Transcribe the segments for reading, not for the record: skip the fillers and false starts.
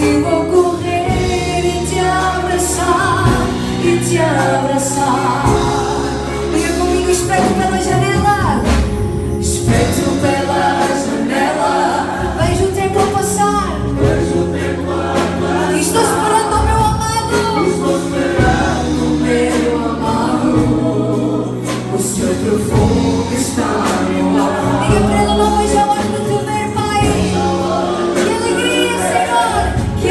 assim vou correr e te abraçar, e te abraçar. Diga comigo, espeto pela janela, espeto pela janela. Vejo o tempo a passar, e estou esperando o meu amado, meu amado. O seu perfume está no ar. Diga para ele, não vejo a hora de te ver, Pai. Que alegria, Senhor, que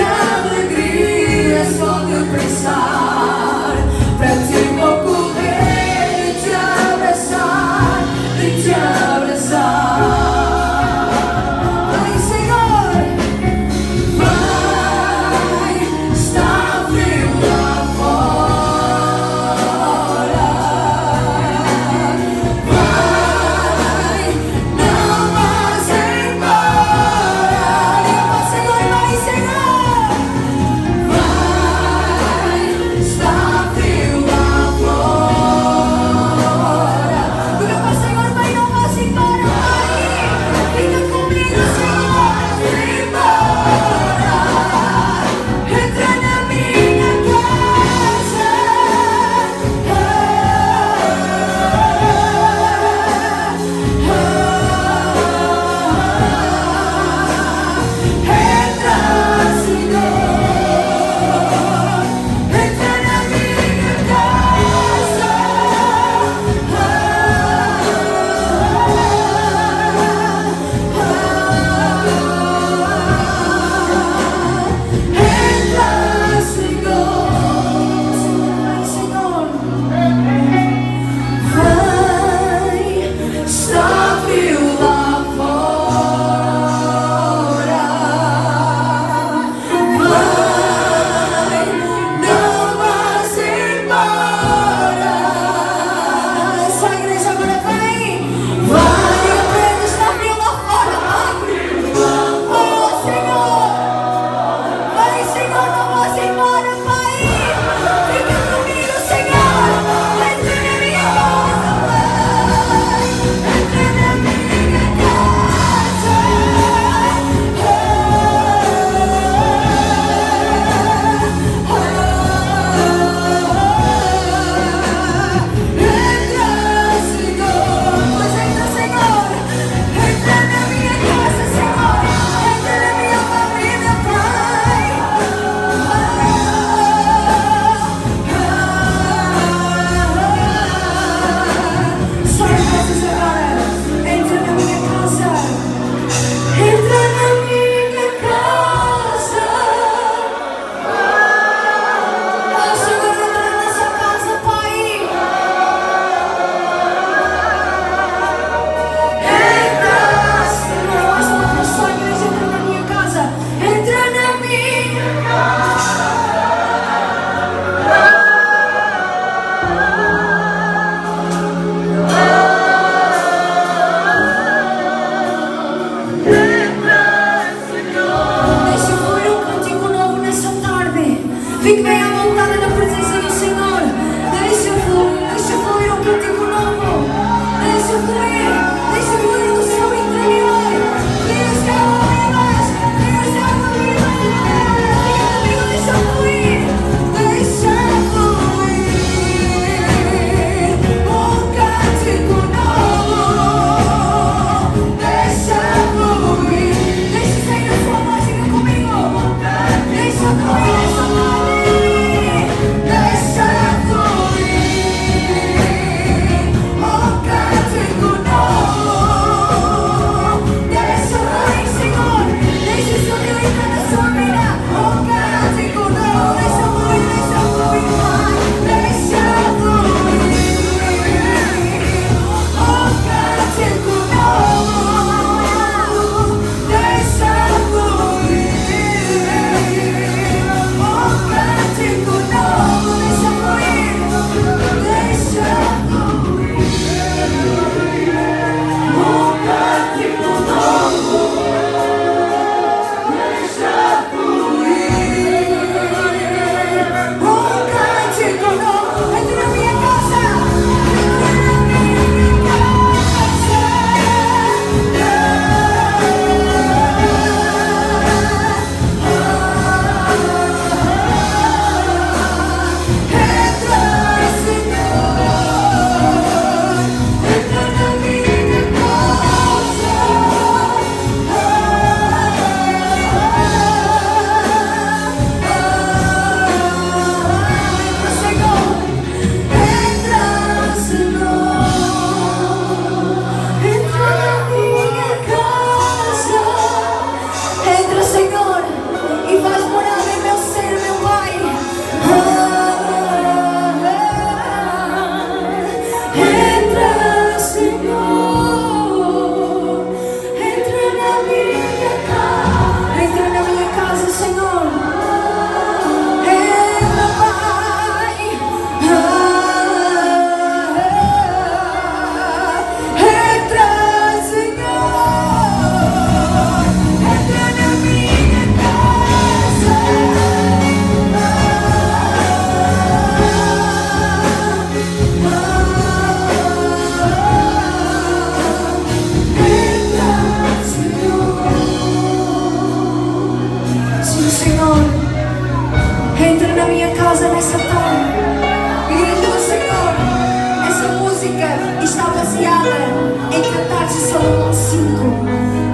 Salomão 5,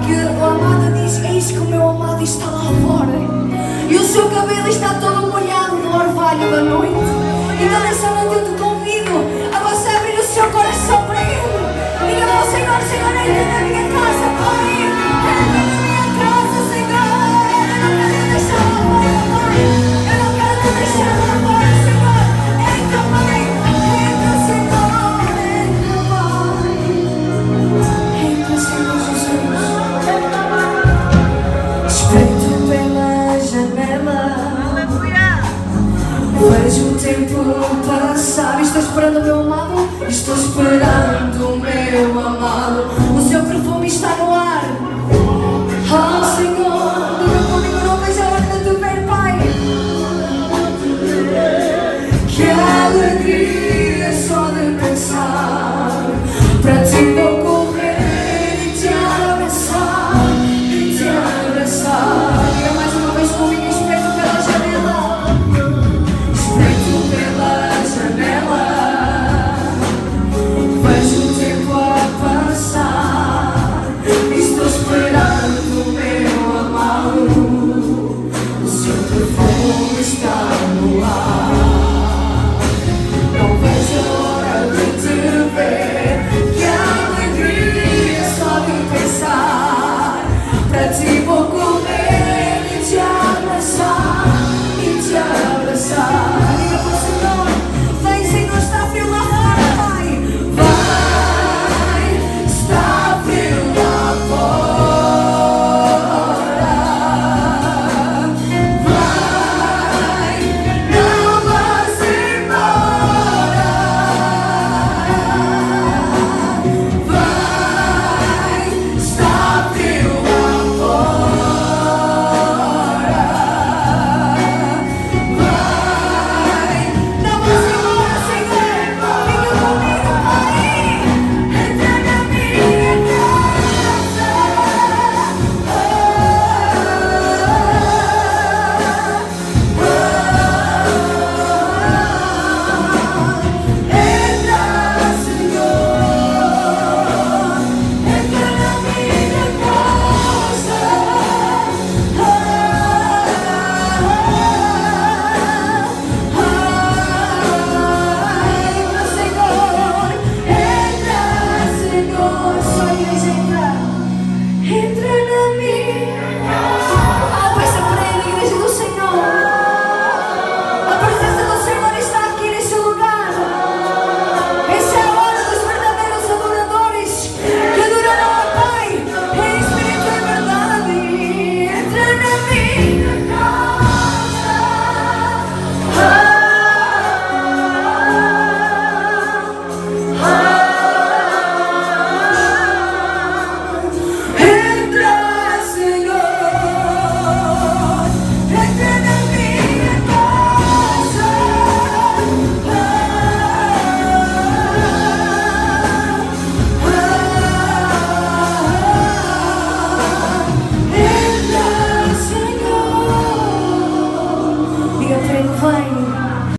que o amado diz: eis que o meu amado está lá fora e o seu cabelo está todo molhado no orvalho da noite. Então nessa noite eu te convido a você abrir o seu coração para Ele. Diga ao Senhor: Senhor, entra na minha casa, Pai. Entra na minha casa, Senhor. Eu não quero deixar lá fora, Pai. Eu não quero te deixar lá fora, Senhor. Entra, Pai. Entra, Senhor. Entra, Pai. Entra, Senhor Jesus. Espreito pela janela, vejo o tempo passar. Estou esperando o meu amado. Estou esperando o meu amado.